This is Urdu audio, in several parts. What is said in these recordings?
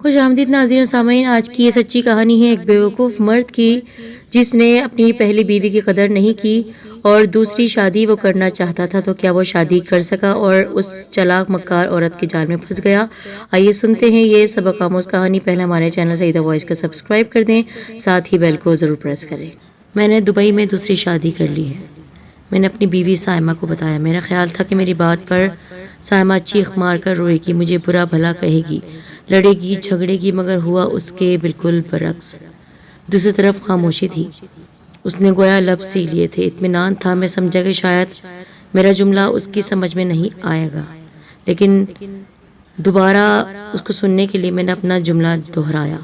خوش آمدید ناظرین و سامعین، آج کی یہ سچی کہانی ہے ایک بیوقوف مرد کی جس نے اپنی پہلی بیوی کی قدر نہیں کی اور دوسری شادی وہ کرنا چاہتا تھا تو کیا وہ شادی کر سکا اور اس چلاک مکار عورت کے جال میں پھنس گیا۔ آئیے سنتے ہیں یہ سبق آموز کہانی۔ پہلے ہمارے چینل سعیدہ وائس کو سبسکرائب کر دیں، ساتھ ہی بیل کو ضرور پریس کریں۔ میں نے دبئی میں دوسری شادی کر لی ہے۔ میں نے اپنی بیوی سائمہ کو بتایا۔ میرا خیال تھا کہ میری بات پر سائمہ چیخ مار کر روئے گی، مجھے برا بھلا کہے گی، لڑے گی، جھگڑے گی، مگر ہوا اس کے بالکل برعکس۔ دوسری طرف خاموشی تھی۔ اس نے گویا لفظ سی لیے تھے۔ اطمینان تھا۔ میں سمجھا کہ شاید میرا جملہ اس کی سمجھ میں نہیں آئے گا، لیکن دوبارہ اس کو سننے کے لیے میں نے اپنا جملہ دہرایا،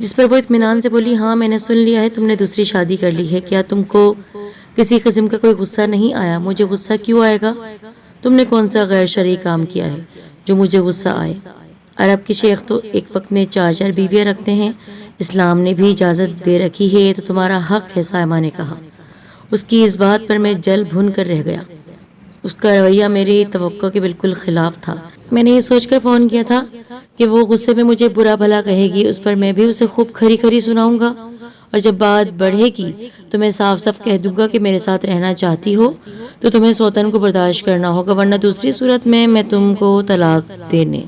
جس پر وہ اطمینان سے بولی، ہاں میں نے سن لیا ہے، تم نے دوسری شادی کر لی ہے۔ کیا تم کو کسی قسم کا کوئی غصہ نہیں آیا؟ مجھے غصہ کیوں آئے گا؟ تم نے کون سا غیر شرعی کام کیا ہے جو مجھے غصہ آئے؟ عرب کے شیخ تو ایک وقت میں 4 بیویاں رکھتے ہیں، اسلام نے بھی اجازت دے رکھی ہے، تو تمہارا حق ہے، سائمہ نے کہا۔ اس کی اس بات پر میں جل بھن کر رہ گیا۔ اس کا رویہ میری توقع کے بالکل خلاف تھا۔ میں نے یہ سوچ کر فون کیا تھا کہ وہ غصے میں مجھے برا بھلا کہے گی، اس پر میں بھی اسے خوب کھری کھری سناؤں گا، اور جب بات بڑھے گی تو میں صاف صاف کہہ دوں گا کہ میرے ساتھ رہنا چاہتی ہو تو تمہیں سوتن کو برداشت کرنا ہوگا، ورنہ دوسری صورت میں تم کو طلاق دینے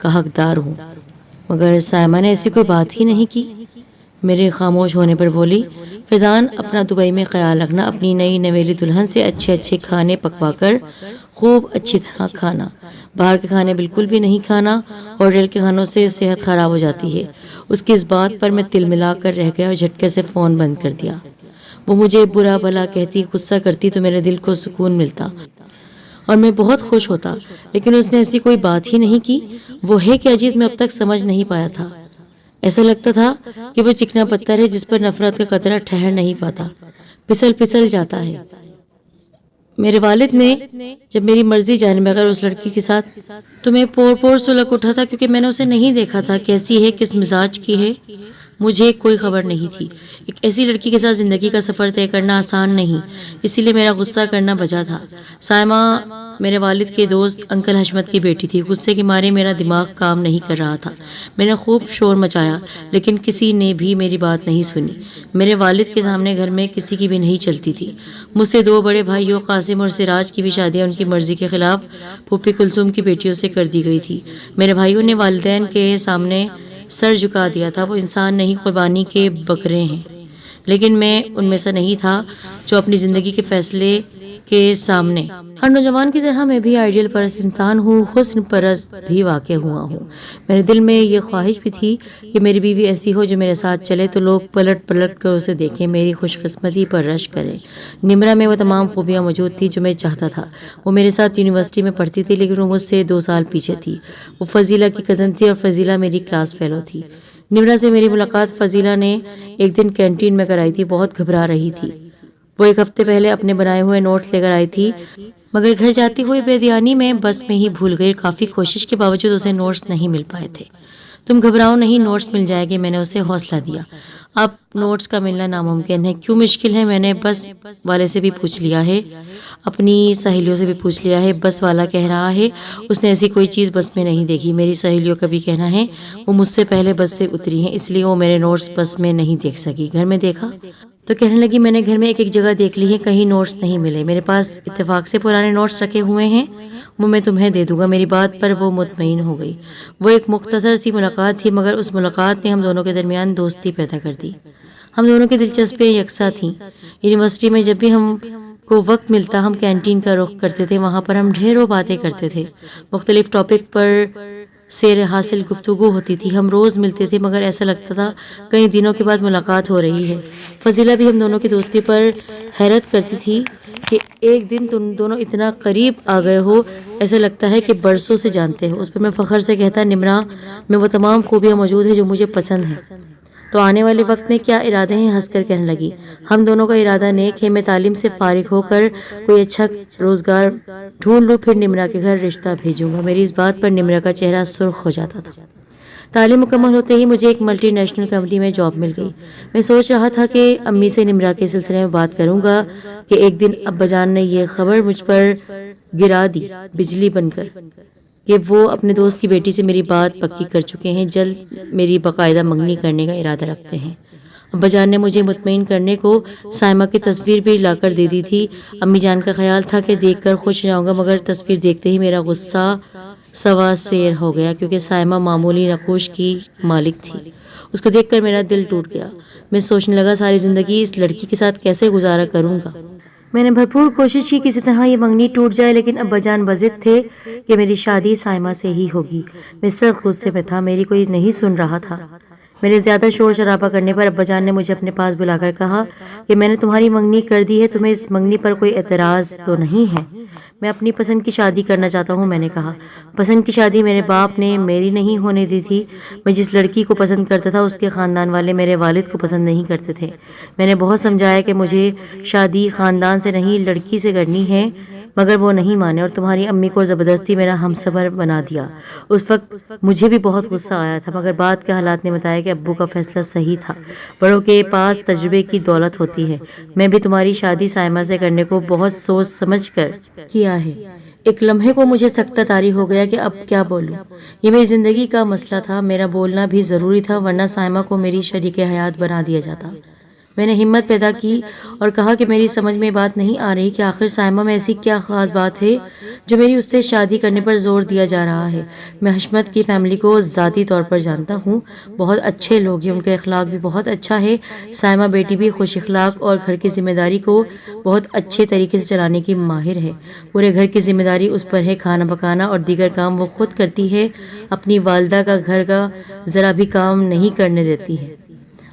کا حقدار ہوں۔ مگر سائمہ نے ایسی کوئی بات ہی نہیں کی۔ میرے خاموش ہونے پر بولی، فیضان اپنا دبئی میں خیال رکھنا، اپنی نئی نویلی دلہن سے اچھے اچھے کھانے پکوا کر خوب اچھی طرح کھانا، باہر کے کھانے بالکل بھی نہیں کھانا، ہوٹل کے کھانوں سے صحت خراب ہو جاتی ہے۔ اس کی اس بات پر میں تل ملا کر رہ گیا اور جھٹکے سے فون بند کر دیا۔ وہ مجھے برا بھلا کہتی، غصہ کرتی تو میرے دل کو سکون ملتا اور میں بہت خوش ہوتا، لیکن اس نے ایسی کوئی بات ہی نہیں کی۔ وہ ہے کیا چیز میں اب تک سمجھ نہیں پایا تھا۔ ایسا لگتا تھا کہ وہ چکنا پتھر ہے جس پر نفرت کا قطرہ ٹھہر نہیں پاتا، پھسل پھسل جاتا ہے۔ میرے والد نے جب میری مرضی جانے بغیر اس لڑکی کے ساتھ تو میں پور پور سلک اٹھا تھا، کیونکہ میں نے اسے نہیں دیکھا تھا، کیسی ہے، کس مزاج کی ہے، مجھے کوئی خبر نہیں تھی۔ ایک ایسی لڑکی کے ساتھ زندگی کا سفر طے کرنا آسان نہیں، اسی لیے میرا غصہ کرنا بجا تھا۔ سائمہ میرے والد کے دوست انکل حشمت کی بیٹی تھی۔ غصے کے مارے میرا دماغ کام نہیں کر رہا تھا۔ میں نے خوب شور مچایا، لیکن کسی نے بھی میری بات نہیں سنی۔ میرے والد کے سامنے گھر میں کسی کی بھی نہیں چلتی تھی۔ مجھ سے 2 بڑے بھائیوں قاسم اور سراج کی بھی شادیاں ان کی مرضی کے خلاف پھوپھی کلثوم کی بیٹیوں سے کر دی گئی تھی۔ میرے بھائیوں نے والدین کے سامنے سر جھکا دیا تھا۔ وہ انسان نہیں، قربانی کے بکرے ہیں، لیکن میں ان میں سے نہیں تھا جو اپنی زندگی کے فیصلے کے سامنے۔ ہر نوجوان کی طرح میں بھی آئیڈیل پرست انسان ہوں، حسن پرست بھی واقع ہوا ہوں۔ میرے دل میں یہ خواہش بھی تھی کہ میری بیوی ایسی ہو جو میرے ساتھ چلے تو لوگ پلٹ پلٹ کر اسے دیکھیں، میری خوش قسمتی پر رشک کریں۔ نمرہ میں وہ تمام خوبیاں موجود تھی جو میں چاہتا تھا۔ وہ میرے ساتھ یونیورسٹی میں پڑھتی تھی، لیکن وہ مجھ سے 2 سال پیچھے تھی۔ وہ فضیلہ کی کزن تھی اور فضیلہ میری کلاس فیلو تھی۔ نمرہ سے میری ملاقات فضیلہ نے ایک دن کینٹین میں کرائی تھی۔ بہت گھبرا رہی تھی۔ وہ 1 ہفتے پہلے اپنے بنائے ہوئے نوٹس لے کر آئی تھی، مگر گھر جاتی ہوئی بے دھیانی میں بس میں ہی بھول گئی۔ کافی کوشش کے باوجود اسے نوٹس نہیں مل پائے تھے۔ تم گھبراؤ نہیں، نوٹس مل جائے گے، میں نے اسے حوصلہ دیا۔ اب نوٹس کا ملنا ناممکن ہے۔ کیوں مشکل ہے؟ میں نے بس والے سے بھی پوچھ لیا ہے، اپنی سہیلیوں سے بھی پوچھ لیا ہے۔ بس والا کہہ رہا ہے اس نے ایسی کوئی چیز بس میں نہیں دیکھی۔ میری سہیلیوں کا بھی کہنا ہے وہ مجھ سے پہلے بس سے اتری ہیں، اس لیے وہ میرے نوٹس بس میں نہیں دیکھ سکی۔ گھر میں دیکھا تو کہنے لگی میں نے گھر میں ایک جگہ دیکھ لی ہے، کہیں نوٹس نہیں ملے۔ میرے پاس اتفاق سے پرانے نوٹس رکھے ہوئے ہیں، وہ میں تمہیں دے دوں گا۔ میری بات پر وہ مطمئن ہو گئی۔ وہ ایک مختصر سی ملاقات تھی، مگر اس ملاقات نے ہم دونوں کے درمیان دوستی پیدا کر دی۔ ہم دونوں کی دلچسپیاں یکساں تھیں۔ یونیورسٹی میں جب بھی ہم کو وقت ملتا ہم کینٹین کا رخ کرتے تھے، وہاں پر ہم ڈھیروں باتیں کرتے تھے، مختلف ٹاپک پر سیر حاصل گفتگو ہوتی تھی۔ ہم روز ملتے تھے، مگر ایسا لگتا تھا کئی دنوں کے بعد ملاقات ہو رہی ہے۔ فضیلہ بھی ہم دونوں کی دوستی پر حیرت کرتی تھی کہ ایک دن تم دونوں اتنا قریب آ گئے ہو، ایسا لگتا ہے کہ برسوں سے جانتے ہو۔ اس پر میں فخر سے کہتا، نمرہ میں وہ تمام خوبیاں موجود ہیں جو مجھے پسند ہیں، تو آنے والے وقت میں کیا ارادے ہیں؟ ہنس کر کہنے لگی، ہم دونوں کا ارادہ نیک ہے۔ میں تعلیم سے فارغ ہو کر کوئی اچھا روزگار ڈھونڈ لوں، پھر نمرہ کے گھر رشتہ بھیجوں گا۔ میری اس بات پر نمرہ کا چہرہ سرخ ہو جاتا تھا۔ تعلیم مکمل ہوتے ہی مجھے ایک ملٹی نیشنل کمپنی میں جاب مل گئی۔ میں سوچ رہا تھا کہ امی سے نمرہ کے سلسلے میں بات کروں گا کہ ایک دن ابا جان نے یہ خبر مجھ پر گرا دی بجلی بن کر۔ کہ وہ اپنے دوست کی بیٹی سے میری بات پکی کر چکے ہیں، جلد میری باقاعدہ منگنی کرنے کا ارادہ رکھتے ہیں۔ ابا جان نے مجھے مطمئن کرنے کو سائمہ کی تصویر بھی لا کر دے دی تھی۔ امی جان کا خیال تھا کہ دیکھ کر خوش ہو جاؤں گا، مگر تصویر دیکھتے ہی میرا غصہ سوا سیر ہو گیا، کیونکہ سائمہ معمولی نقوش کی مالک تھی۔ اس کو دیکھ کر میرا دل ٹوٹ گیا۔ میں سوچنے لگا ساری زندگی اس لڑکی کے ساتھ کیسے گزارا کروں گا۔ میں نے بھرپور کوشش کی کسی طرح یہ منگنی ٹوٹ جائے، لیکن ابا جان بضد تھے کہ میری شادی سائمہ سے ہی ہوگی۔ میں سخت غصے میں تھا، میری کوئی نہیں سن رہا تھا۔ میرے زیادہ شور شرابہ کرنے پر ابا جان نے مجھے اپنے پاس بلا کر کہا کہ میں نے تمہاری منگنی کر دی ہے، تمہیں اس منگنی پر کوئی اعتراض تو نہیں ہے؟ میں اپنی پسند کی شادی کرنا چاہتا ہوں، میں نے کہا۔ پسند کی شادی میرے باپ نے میری نہیں ہونے دی تھی۔ میں جس لڑکی کو پسند کرتا تھا اس کے خاندان والے میرے والد کو پسند نہیں کرتے تھے۔ میں نے بہت سمجھایا کہ مجھے شادی خاندان سے نہیں لڑکی سے کرنی ہے، مگر وہ نہیں مانے اور تمہاری امی کو زبردستی میرا ہمسفر بنا دیا۔ اس وقت مجھے بھی بہت غصہ آیا تھا، مگر بعد کے حالات نے بتایا کہ ابو کا فیصلہ صحیح تھا۔ بڑوں کے پاس تجربے کی دولت ہوتی ہے۔ میں بھی تمہاری شادی سائمہ سے کرنے کو بہت سوچ سمجھ کر کیا ہے۔ ایک لمحے کو مجھے سکتہ طاری ہو گیا کہ اب کیا بولوں۔ یہ میری زندگی کا مسئلہ تھا، میرا بولنا بھی ضروری تھا، ورنہ سائمہ کو میری شریک حیات بنا دیا جاتا۔ میں نے ہمت پیدا کی اور کہا کہ میری سمجھ میں بات نہیں آ رہی کہ آخر سائمہ میں ایسی کیا خاص بات ہے جو میری اس سے شادی کرنے پر زور دیا جا رہا ہے۔ میں حشمت کی فیملی کو ذاتی طور پر جانتا ہوں، بہت اچھے لوگ ہیں، ان کا اخلاق بھی بہت اچھا ہے۔ سائمہ بیٹی بھی خوش اخلاق اور گھر کی ذمہ داری کو بہت اچھے طریقے سے چلانے کی ماہر ہے۔ پورے گھر کی ذمہ داری اس پر ہے، کھانا پکانا اور دیگر کام وہ خود کرتی ہے، اپنی والدہ کا گھر کا ذرا بھی کام نہیں کرنے دیتی ہے۔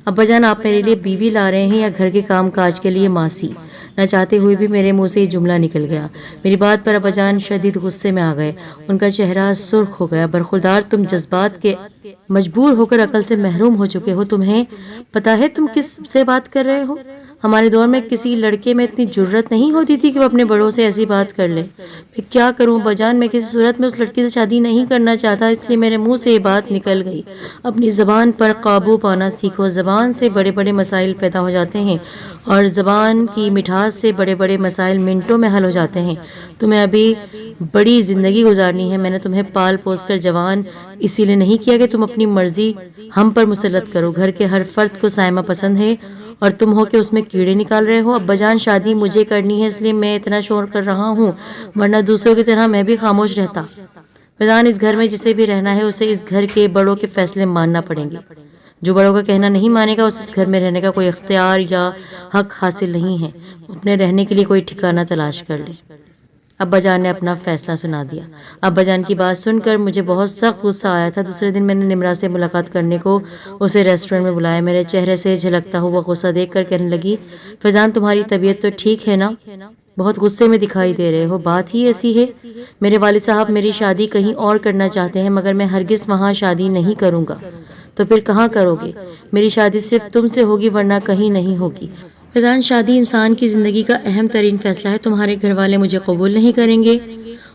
ابا جان آپ میرے لیے بیوی لا رہے ہیں یا گھر کے کام کاج کے لیے ماسی؟ نہ چاہتے ہوئے بھی میرے منہ سے یہ جملہ نکل گیا۔ میری بات پر ابا جان شدید غصے میں آ گئے، ان کا چہرہ سرخ ہو گیا۔ برخوردار تم جذبات کے مجبور ہو کر عقل سے محروم ہو چکے ہو، تمہیں پتا ہے تم کس سے بات کر رہے ہو؟ ہمارے دور میں کسی لڑکے میں اتنی جرت نہیں ہوتی تھی کہ وہ اپنے بڑوں سے ایسی بات کر لے۔ پھر کیا کروں ابا جان، میں کسی صورت میں اس لڑکی سے شادی نہیں کرنا چاہتا، اس لیے میرے منہ سے یہ بات نکل گئی۔ اپنی زبان پر قابو پانا سیکھو، زبان سے بڑے بڑے مسائل پیدا ہو جاتے ہیں اور زبان کی مٹھاس سے بڑے بڑے مسائل منٹوں میں حل ہو جاتے ہیں۔ تمہیں ابھی بڑی زندگی گزارنی ہے، میں نے تمہیں پال پوس کر جوان اسی لیے نہیں کیا کہ تم اپنی مرضی ہم پر مسلط کرو۔ گھر کے ہر فرد کو سائمہ پسند ہے اور تم ہو کہ اس میں کیڑے نکال رہے ہو۔ ابا جان شادی مجھے کرنی ہے، اس لیے میں اتنا شور کر رہا ہوں، ورنہ دوسروں کی طرح میں بھی خاموش رہتا۔ فیضان اس گھر میں جسے بھی رہنا ہے اسے اس گھر کے بڑوں کے فیصلے ماننا پڑیں گے۔ جو بڑوں کا کہنا نہیں مانے گا اسے اس گھر میں رہنے کا کوئی اختیار یا حق حاصل نہیں ہے، اپنے رہنے کے لیے کوئی ٹھکانہ تلاش کر لے۔ ابا جان نے اپنا فیصلہ سنا دیا۔ ابا جان کی بات سن کر مجھے بہت سخت غصہ آیا تھا۔ دوسرے دن میں نے نمرا سے ملاقات کرنے کو اسے ریسٹورنٹ میں بلایا۔ میرے چہرے سے جھلکتا ہوا غصہ دیکھ کر کہنے لگی، فیضان تمہاری طبیعت تو ٹھیک ہے نا؟ بہت غصے میں دکھائی دے رہے ہو، بات ہی ایسی ہے۔ میرے والد صاحب میری شادی کہیں اور کرنا چاہتے ہیں، مگر میں ہرگز وہاں شادی نہیں کروں گا۔ تو پھر کہاں کرو گے؟ میری شادی صرف تم سے ہوگی، ورنہ کہیں نہیں ہوگی۔ فیضان شادی انسان کی زندگی کا اہم ترین فیصلہ ہے۔ تمہارے گھر والے مجھے قبول نہیں کریں گے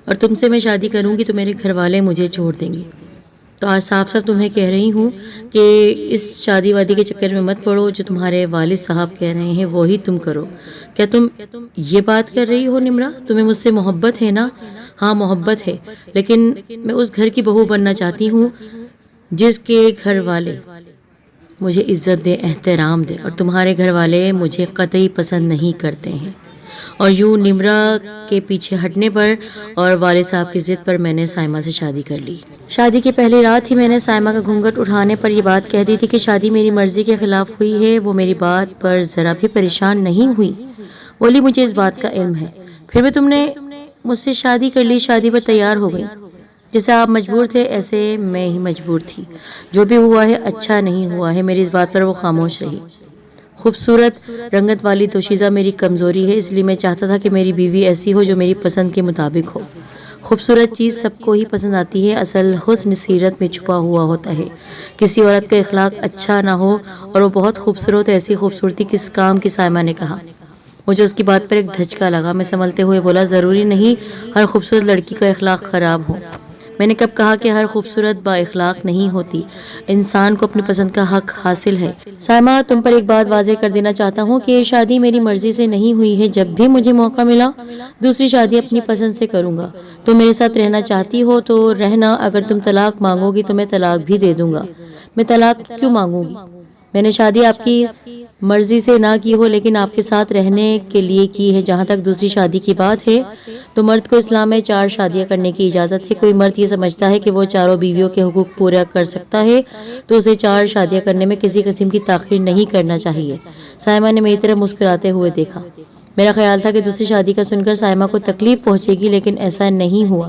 اور تم سے میں شادی کروں گی تو میرے گھر والے مجھے چھوڑ دیں گے۔ تو آج صاف صاف تمہیں کہہ رہی ہوں کہ اس شادی وادی کے چکر میں مت پڑو، جو تمہارے والد صاحب کہہ رہے ہیں وہی تم کرو۔ کیا تم یہ بات کر رہی ہو نمرا؟ تمہیں مجھ سے محبت ہے نا؟ ہاں محبت ہے، لیکن میں اس گھر کی بہو بننا چاہتی ہوں جس کے گھر والے مجھے عزت دے، احترام دے، اور تمہارے گھر والے مجھے قطعی پسند نہیں کرتے ہیں۔ اور یوں نمرا کے پیچھے ہٹنے پر اور والد صاحب کی ضد پر میں نے سائمہ سے شادی کر لی۔ شادی کی پہلی رات ہی میں نے سائمہ کا گھونگھٹ اٹھانے پر یہ بات کہہ دی تھی کہ شادی میری مرضی کے خلاف ہوئی ہے۔ وہ میری بات پر ذرا بھی پریشان نہیں ہوئی، بولی مجھے اس بات کا علم ہے، پھر بھی تم نے مجھ سے شادی کر لی، شادی پر تیار ہو گئی۔ جیسے آپ مجبور تھے ایسے میں ہی مجبور تھی، جو بھی ہوا ہے اچھا نہیں ہوا ہے۔ میری اس بات پر وہ خاموش رہی۔ خوبصورت رنگت والی دوشیزہ میری کمزوری ہے، اس لیے میں چاہتا تھا کہ میری بیوی ایسی ہو جو میری پسند کے مطابق ہو۔ خوبصورت چیز سب کو ہی پسند آتی ہے، اصل حسن سیرت میں چھپا ہوا ہوتا ہے۔ کسی عورت کا اخلاق اچھا نہ ہو اور وہ بہت خوبصورت، ایسی خوبصورتی کس کام کی؟ سائمہ نے کہا۔ مجھے اس کی بات پر ایک دھچکا لگا۔ میں سنبھلتے ہوئے بولا، ضروری نہیں ہر خوبصورت لڑکی کا اخلاق خراب ہو۔ میں نے کب کہا کہ ہر خوبصورت با اخلاق نہیں ہوتی، انسان کو اپنی پسند کا حق حاصل ہے۔ سائمہ، تم پر ایک بات واضح کر دینا چاہتا ہوں کہ یہ شادی میری مرضی سے نہیں ہوئی ہے۔ جب بھی مجھے موقع ملا دوسری شادی اپنی پسند سے کروں گا۔ تم میرے ساتھ رہنا چاہتی ہو تو رہنا، اگر تم طلاق مانگو گی تو میں طلاق بھی دے دوں گا۔ میں طلاق کیوں مانگوں گی؟ میں نے شادی آپ کی مرضی سے نہ کی ہو لیکن آپ کے ساتھ رہنے کے لیے کی ہے۔ جہاں تک دوسری شادی کی بات ہے تو مرد کو اسلام میں 4 شادیاں کرنے کی اجازت ہے۔ کوئی مرد یہ سمجھتا ہے کہ وہ چاروں بیویوں کے حقوق پورا کر سکتا ہے تو اسے 4 شادیاں کرنے میں کسی قسم کی تاخیر نہیں کرنا چاہیے۔ سائمہ نے میری طرف مسکراتے ہوئے دیکھا۔ میرا خیال تھا کہ دوسری شادی کا سن کر سائمہ کو تکلیف پہنچے گی لیکن ایسا نہیں ہوا۔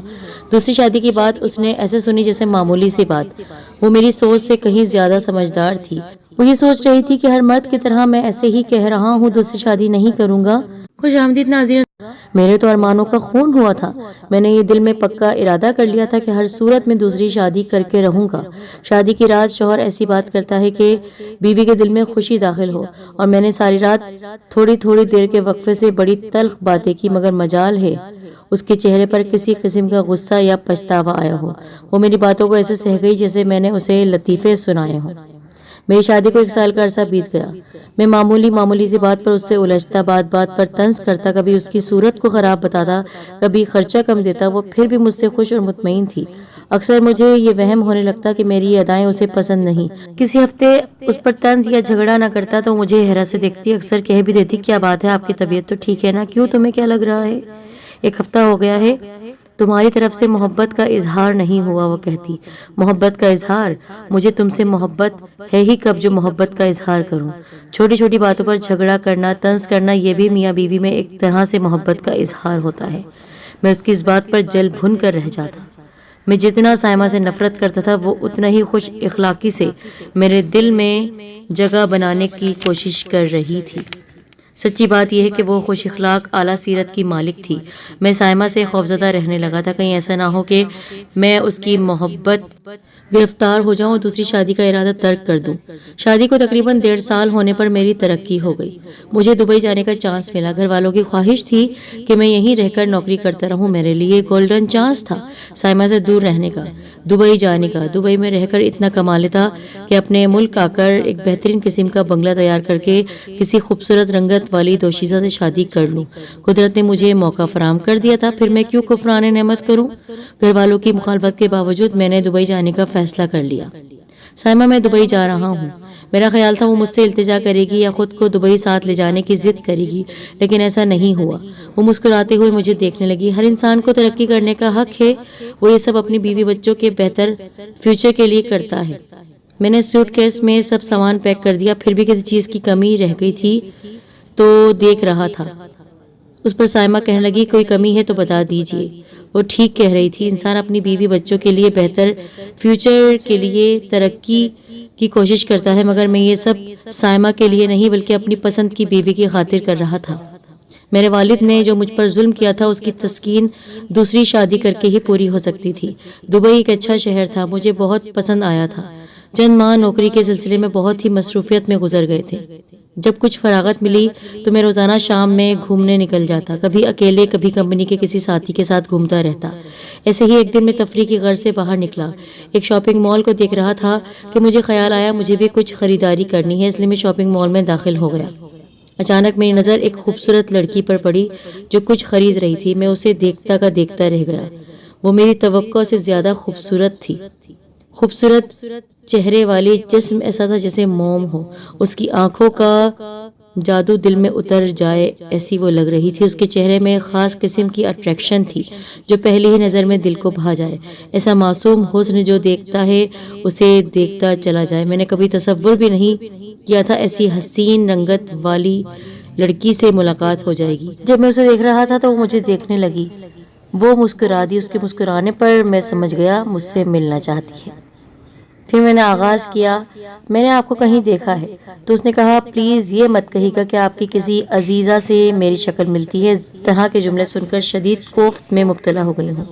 دوسری شادی کی بات اس نے ایسے سنی جیسے معمولی سی بات۔ وہ میری سوچ سے کہیں زیادہ سمجھدار تھی۔ وہ یہ سوچ رہی تھی کہ ہر مرد کی طرح میں ایسے ہی کہہ رہا ہوں دوسری شادی نہیں کروں گا۔ خوش آمدید ناظرین، میرے تو ارمانوں کا خون ہوا تھا۔ میں نے یہ دل میں پکا ارادہ کر لیا تھا کہ ہر صورت میں دوسری شادی کر کے رہوں گا۔ شادی کی رات شوہر ایسی بات کرتا ہے کہ بیوی کے دل میں خوشی داخل ہو، اور میں نے ساری رات تھوڑی تھوڑی دیر کے وقفے سے بڑی تلخ باتیں کی، مگر مجال ہے اس کے چہرے پر کسی قسم کا غصہ یا پچھتاوا آیا ہو۔ وہ میری باتوں کو ایسے سہ گئی جیسے میں نے اسے لطیفے سنائے ہوں۔ میری شادی کو 1 سال کا عرصہ بیت گیا۔ میں معمولی سی بات پر اس سے الجھتا، بات بات پر طنز کرتا، کبھی اس کی صورت کو خراب بتاتا، کبھی خرچہ کم دیتا۔ وہ پھر بھی مجھ سے خوش اور مطمئن تھی۔ اکثر مجھے یہ وہم ہونے لگتا کہ میری یہ ادائیں اسے پسند نہیں۔ کسی ہفتے اس پر طنز یا جھگڑا نہ کرتا تو مجھے حیرت سے دیکھتی، اکثر کہہ بھی دیتی کیا بات ہے، آپ کی طبیعت تو ٹھیک ہے نا، کیوں تمہیں کیا لگ رہا ہے؟ 1 ہفتہ ہو گیا ہے تمہاری طرف سے محبت کا اظہار نہیں ہوا۔ وہ کہتی محبت کا اظہار؟ مجھے تم سے محبت ہے ہی کب جو محبت کا اظہار کروں؟ چھوٹی چھوٹی باتوں پر جھگڑا کرنا، طنز کرنا، یہ بھی میاں بیوی میں ایک طرح سے محبت کا اظہار ہوتا ہے۔ میں اس کی اس بات پر جل بھن کر رہ جاتا۔ میں جتنا سائمہ سے نفرت کرتا تھا وہ اتنا ہی خوش اخلاقی سے میرے دل میں جگہ بنانے کی کوشش کر رہی تھی۔ سچی بات یہ ہے کہ وہ خوش اخلاق اعلیٰ سیرت کی مالک تھی۔ میں سائمہ سے خوفزدہ رہنے لگا تھا، کہیں ایسا نہ ہو کہ میں اس کی محبت گرفتار ہو جاؤں اور دوسری شادی کا ارادہ ترک کر دوں۔ شادی کو تقریباً 1.5 سال ہونے پر میری ترقی ہو گئی۔ مجھے دبئی جانے کا چانس ملا۔ گھر والوں کی خواہش تھی کہ میں یہیں رہ کر نوکری کرتا رہوں۔ میرے لیے گولڈن چانس تھا سائمہ سے دور رہنے کا، دبئی جانے کا، دبئی میں رہ کر اتنا کما لیتا کہ اپنے ملک آ کر ایک بہترین قسم کا بنگلہ تیار کر کے کسی خوبصورت رنگت والی دوشیزہ سے شادی کر لوں۔ قدرت نے مجھے موقع فراہم کر دیا تھا، پھر میں کیوں کفران نعمت کروں؟ گھر والوں کی مخالفت کے باوجود میں نے دبئی جانے کا فیصلہ کر لیا۔ سائمہ، میں دبئی جا رہا ہوں۔ میرا خیال تھا وہ مجھ سے التجا کرے گی یا خود کو دبئی ساتھ لے جانے کی ضد کرے گی، لیکن ایسا نہیں ہوا۔ وہ مسکراتے ہوئے مجھے دیکھنے لگی۔ ہر انسان کو ترقی کرنے کا حق ہے، وہ یہ سب اپنی بیوی بچوں کے بہتر فیوچر کے لیے کرتا ہے۔ میں نے سوٹ کیس میں سب سامان پیک کر دیا، پھر بھی کسی چیز کی کمی رہ گئی تھی تو دیکھ رہا تھا۔ اس پر سائمہ کہنے لگی کوئی کمی ہے تو بتا دیجیے۔ وہ ٹھیک کہہ رہی تھی، انسان اپنی بیوی بچوں کے لیے بہتر فیوچر کے لیے ترقی کی کوشش کرتا ہے، مگر میں یہ سب سائمہ کے لیے نہیں بلکہ اپنی پسند کی بیوی کی خاطر کر رہا تھا۔ میرے والد نے جو مجھ پر ظلم کیا تھا اس کی تسکین دوسری شادی کر کے ہی پوری ہو سکتی تھی۔ دبئی ایک اچھا شہر تھا، مجھے بہت پسند آیا تھا۔ چند ماہ نوکری کے سلسلے میں بہت ہی مصروفیت میں گزر گئے تھے۔ جب کچھ فراغت ملی تو میں روزانہ شام میں گھومنے نکل جاتا، کبھی اکیلے کبھی کمپنی کے کسی ساتھی کے ساتھ گھومتا رہتا۔ ایسے ہی ایک دن میں تفریح کی غرض سے باہر نکلا، ایک شاپنگ مال کو دیکھ رہا تھا کہ مجھے خیال آیا مجھے بھی کچھ خریداری کرنی ہے، اس لیے میں شاپنگ مال میں داخل ہو گیا۔ اچانک میری نظر ایک خوبصورت لڑکی پر پڑی جو کچھ خرید رہی تھی۔ میں اسے دیکھتا کا دیکھتا رہ گیا۔ وہ میری توقع سے زیادہ خوبصورت تھی۔ خوبصورت چہرے والی، جسم ایسا تھا جیسے موم ہو، اس کی آنکھوں کا جادو دل میں اتر جائے ایسی وہ لگ رہی تھی۔ اس کے چہرے میں خاص قسم کی اٹریکشن تھی جو پہلی ہی نظر میں دل کو بھا جائے، ایسا معصوم حسن جو دیکھتا ہے اسے دیکھتا چلا جائے۔ میں نے کبھی تصور بھی نہیں کیا تھا ایسی حسین رنگت والی لڑکی سے ملاقات ہو جائے گی۔ جب میں اسے دیکھ رہا تھا تو وہ مجھے دیکھنے لگی، وہ مسکرا دی۔ اس کے مسکرانے پر میں سمجھ گیا مجھ سے ملنا چاہتی ہے۔ پھر میں نے آغاز کیا، میں نے آپ کو کہیں دیکھا ہے؟ تو اس نے کہا پلیز یہ مت کہیے گا کہ آپ کی کسی عزیزہ سے میری شکل ملتی ہے۔ اس طرح کے جملے سن کر شدید کوفت میں مبتلا ہو گئی ہوں۔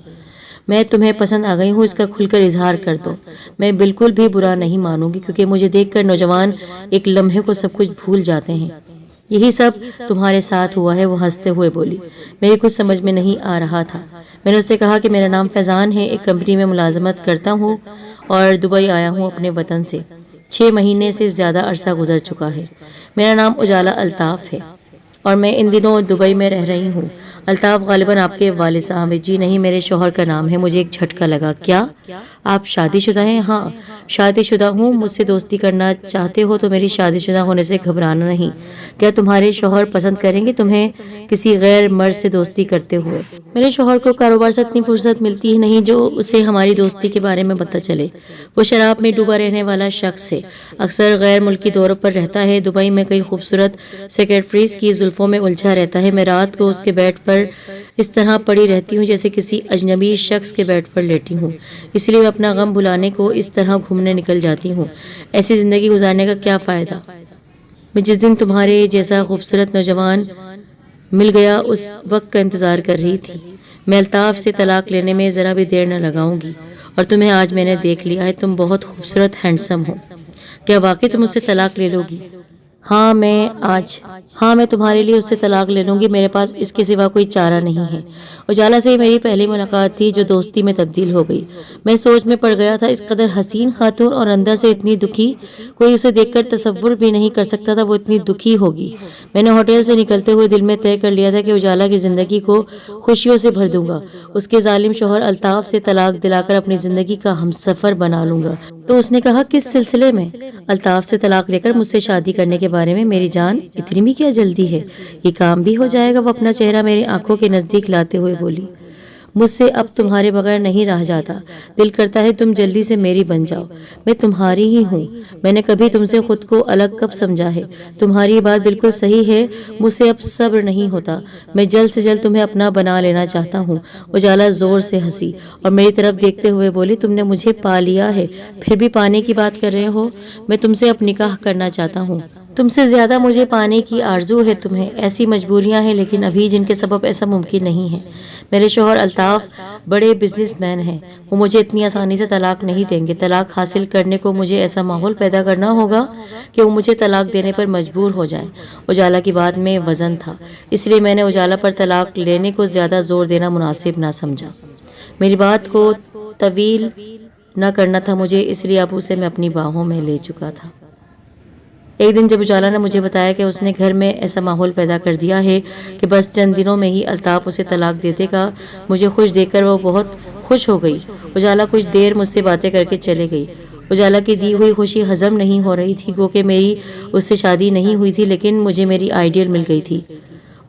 میں تمہیں پسند آ گئی ہوں، اس کا کھل کر اظہار کر دو۔ میں بالکل بھی برا نہیں مانوں گی کیونکہ مجھے دیکھ کر نوجوان ایک لمحے کو سب کچھ بھول جاتے ہیں۔ یہی سب تمہارے ساتھ ہوا ہے، وہ ہنستے ہوئے بولی۔ میری کچھ سمجھ میں نہیں آ رہا تھا۔ میں نے اس سے کہا کہ میرا نام فیضان ہے، ایک کمپنی میں ملازمت کرتا ہوں اور دبئی آیا ہوں اپنے وطن سے۔ 6 مہینے سے زیادہ عرصہ گزر چکا ہے۔ میرا نام اجالا الطاف ہے اور میں ان دنوں دبئی میں رہ رہی ہوں۔ الطاف غالباً آپ کے والد صاحب ہیں۔ جی نہیں، میرے شوہر کا نام ہے۔ مجھے ایک جھٹکا لگا۔ کیا آپ شادی شدہ ہیں؟ ہاں، شادی شدہ ہوں۔ مجھ سے دوستی کرنا چاہتے ہو تو میری شادی شدہ ہونے سے گھبرانا نہیں۔ کیا تمہارے شوہر پسند کریں گے تمہیں کسی غیر مرد سے دوستی کرتے ہوئے؟ میرے شوہر کو کاروبار سے اتنی فرصت ملتی ہی نہیں جو اسے ہماری دوستی کے بارے میں پتہ چلے۔ وہ شراب میں ڈوبا رہنے والا شخص ہے، اکثر غیر ملکی دوروں پر رہتا ہے، دبئی میں کئی خوبصورت سیکریٹریز کی زلفوں میں الجھا رہتا ہے۔ میں رات کو اس کے بیڈ پر اس طرح پڑی رہتی ہوں جیسے کسی اجنبی شخص کے بیڈ پر لیٹی ہوں، اس لیے میں اپنا غم بھلانے کو اس طرح گھومنے نکل جاتی ہوں۔ ایسی زندگی گزارنے کا کیا فائدہ؟ میں جس دن تمہارے جیسا خوبصورت نوجوان مل گیا اس وقت کا انتظار کر رہی تھی۔ میں الطاف سے طلاق لینے میں ذرا بھی دیر نہ لگاؤں گی، اور تمہیں آج میں نے دیکھ لیا ہے، تم بہت خوبصورت ہینڈسم ہو۔ کیا واقعی تم مجھ سے طلاق لے لو گی؟ ہاں میں تمہارے لیے اس سے طلاق لے لوں گی، میرے پاس اس کے سوا کوئی چارہ نہیں ہے۔ اجالا سے میری پہلی ملاقات تھی جو دوستی میں تبدیل ہو گئی۔ میں سوچ میں پڑ گیا تھا، اس قدر حسین خاتون اور اندر سے اتنی دکھی، کوئی اسے دیکھ کر تصور بھی نہیں کر سکتا تھا وہ اتنی دکھی ہوگی۔ میں نے ہوٹل سے نکلتے ہوئے دل میں طے کر لیا تھا کہ اجالا کی زندگی کو خوشیوں سے بھر دوں گا، اس کے ظالم شوہر الطاف سے طلاق دلا کر اپنی زندگی کا ہمسفر بنا لوں گا۔ تو اس نے کہا، کس سلسلے میں؟ الطاف سے طلاق لے کر مجھ سے شادی کرنے کے بارے میں۔ میری جان، اتنی بھی کیا جلدی ہے؟ یہ کام بھی ہو جائے گا۔ وہ اپنا چہرہ میری آنکھوں کے نزدیک لاتے ہوئے بولی۔ مجھ سے اب تمہارے بغیر نہیں رہا جاتا، دل کرتا ہے تم جلدی سے میری بن جاؤ۔ میں تمہاری ہی ہوں۔ میں نے کبھی تم سے خود کو الگ کب سمجھا ہے؟ تمہاری یہ بات بالکل صحیح ہے، مجھ سے اب صبر نہیں ہوتا، میں جلد سے جلد تمہیں اپنا بنا لینا چاہتا ہوں۔ اجالا زور سے ہنسی اور میری طرف دیکھتے ہوئے بولی، تم نے مجھے پا لیا ہے، پھر بھی پانے کی بات کر رہے ہو؟ میں تم سے اب نکاح کرنا چاہتا ہوں۔ تم سے زیادہ مجھے پانے کی آرزو ہے تمہیں، ایسی مجبوریاں ہیں لیکن ابھی جن کے سبب ایسا ممکن نہیں ہے۔ میرے شوہر الطاف بڑے بزنس مین ہیں، وہ مجھے اتنی آسانی سے طلاق نہیں دیں گے۔ طلاق حاصل کرنے کو مجھے ایسا ماحول پیدا کرنا ہوگا کہ وہ مجھے طلاق دینے پر مجبور ہو جائیں۔ اجالا کی بات میں وزن تھا، اس لیے میں نے اجالا پر طلاق لینے کو زیادہ زور دینا مناسب نہ سمجھا۔ میری بات کو طویل نہ کرنا تھا مجھے، اس لیے اب اسے میں اپنی باہوں میں لے چکا تھا۔ ایک دن جب اجالا نے مجھے بتایا کہ اس نے گھر میں ایسا ماحول پیدا کر دیا ہے کہ بس چند دنوں میں ہی الطاف اسے طلاق دے دے گا، مجھے خوش دیکھ کر وہ بہت خوش ہو گئی۔ اجالا کچھ دیر مجھ سے باتیں کر کے چلے گئی۔ اجالا کی دی ہوئی خوشی ہضم نہیں ہو رہی تھی، گو کہ میری اس سے شادی نہیں ہوئی تھی لیکن مجھے میری آئیڈیل مل گئی تھی۔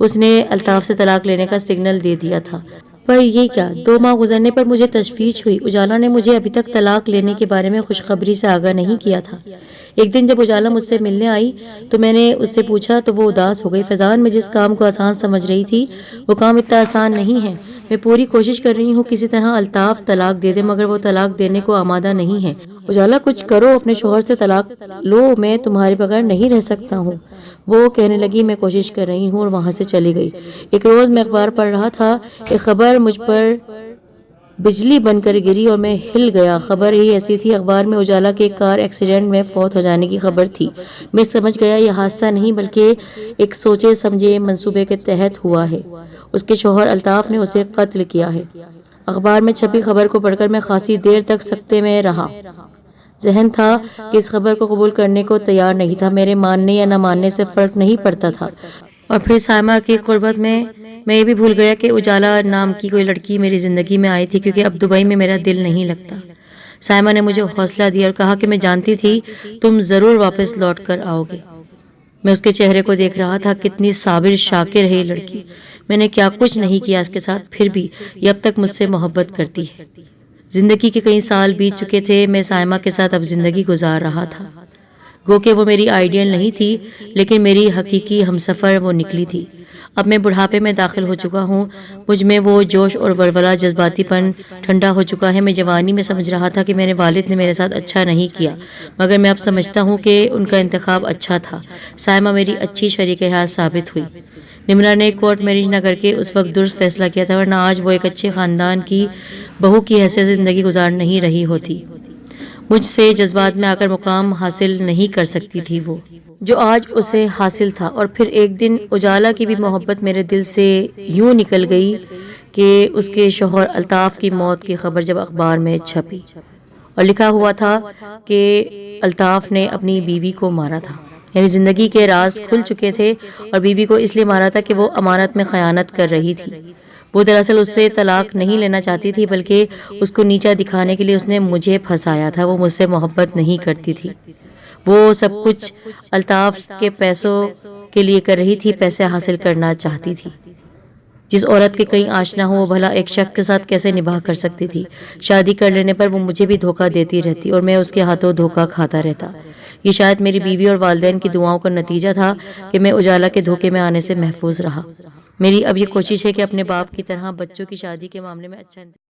اس نے الطاف سے طلاق لینے کا سگنل دے دیا تھا۔ پر یہ کیا؟ 2 ماہ گزرنے پر مجھے تشویش ہوئی۔ اجالا نے مجھے ابھی تک طلاق لینے کے بارے میں خوشخبری سے آگاہ نہیں کیا تھا۔ ایک دن جب اجالا مجھ سے ملنے آئی تو میں نے اس سے پوچھا تو وہ اداس ہو گئی۔ فیضان، میں جس کام کو آسان سمجھ رہی تھی وہ کام اتنا آسان نہیں ہے۔ میں پوری کوشش کر رہی ہوں کسی طرح الطاف طلاق دے دے، مگر وہ طلاق دینے کو آمادہ نہیں ہے۔ اجالا، کچھ کرو، اپنے شوہر سے طلاق لو، میں تمہارے بغیر نہیں رہ سکتا ہوں۔ وہ کہنے لگی، میں کوشش کر رہی ہوں، اور وہاں سے چلی گئی۔ ایک روز میں اخبار پڑھ رہا تھا، ایک خبر مجھ پر بجلی بن کر گری اور میں ہل گیا۔ خبر ہی ایسی تھی، اخبار میں اجالا کے کار ایکسیڈنٹ میں فوت ہو جانے کی خبر تھی۔ میں سمجھ گیا یہ حادثہ نہیں بلکہ ایک سوچے سمجھے منصوبے کے تحت ہوا ہے۔ اس کے شوہر الطاف نے اسے قتل کیا ہے۔ اخبار میں چھپی خبر کو پڑھ کر میں خاصی دیر تک سکتے میں رہا۔ ذہن تھا کہ اس خبر کو قبول کرنے کو تیار نہیں تھا، میرے ماننے یا نہ ماننے سے فرق نہیں پڑتا تھا۔ اور پھر سائمہ کی قربت میں یہ بھی بھول گیا کہ اجالا نام کی کوئی لڑکی میری زندگی میں آئی تھی، کیونکہ اب دبئی میں میرا دل نہیں لگتا۔ سائمہ نے مجھے حوصلہ دیا اور کہا کہ میں جانتی تھی تم ضرور واپس لوٹ کر آؤ گے۔ میں اس کے چہرے کو دیکھ رہا تھا، کتنی صابر شاکر ہے یہ لڑکی۔ میں نے کیا کچھ نہیں کیا اس کے ساتھ، پھر بھی یہ اب تک مجھ سے محبت کرتی ہے۔ زندگی کے کئی سال بیت چکے تھے، میں سائمہ کے ساتھ اب زندگی گزار رہا تھا۔ گو کہ وہ میری آئیڈیل نہیں تھی لیکن میری حقیقی ہمسفر وہ نکلی تھی۔ اب میں بڑھاپے میں داخل ہو چکا ہوں، مجھ میں وہ جوش اور ولولہ جذباتی پن ٹھنڈا ہو چکا ہے۔ میں جوانی میں سمجھ رہا تھا کہ میرے والد نے میرے ساتھ اچھا نہیں کیا، مگر میں اب سمجھتا ہوں کہ ان کا انتخاب اچھا تھا۔ سائمہ میری اچھی شریک حیات ثابت ہوئی۔ نمرا نے کورٹ میرج نہ کر کے اس وقت درست فیصلہ کیا تھا، ورنہ آج وہ ایک اچھے خاندان کی بہو کی حیثیت سے زندگی گزار نہیں رہی ہوتی۔ مجھ سے جذبات میں آ کر مقام حاصل نہیں کر سکتی تھی وہ جو آج اسے حاصل تھا۔ اور پھر ایک دن اجالا کی بھی محبت میرے دل سے یوں نکل گئی کہ اس کے شوہر الطاف کی موت کی خبر جب اخبار میں چھپی اور لکھا ہوا تھا کہ الطاف نے اپنی بیوی کو مارا تھا، یعنی زندگی کے راز کھل چکے تھے اور بیوی کو اس لیے مارا تھا کہ وہ امانت میں خیانت کر رہی تھی۔ وہ دراصل اس سے طلاق نہیں لینا چاہتی تھی، بلکہ اس کو نیچا دکھانے کے لیے اس نے مجھے پھنسایا تھا۔ وہ مجھ سے محبت نہیں کرتی تھی، وہ سب کچھ الطاف کے پیسوں کے لیے کر رہی تھی، پیسے حاصل کرنا چاہتی تھی۔ جس عورت کے کئی آشنا ہو وہ بھلا ایک شخص کے ساتھ کیسے نباہ کر سکتی تھی؟ شادی کر لینے پر وہ مجھے بھی دھوکہ دیتی رہتی اور میں اس کے ہاتھوں دھوکہ کھاتا رہتا۔ یہ شاید میری بیوی اور والدین کی دعاؤں کا نتیجہ تھا کہ میں اجالا کے دھوکے میں آنے سے محفوظ رہا۔ میری اب یہ کوشش ہے کہ اپنے باپ کی طرح بچوں کی شادی کے معاملے میں اچھا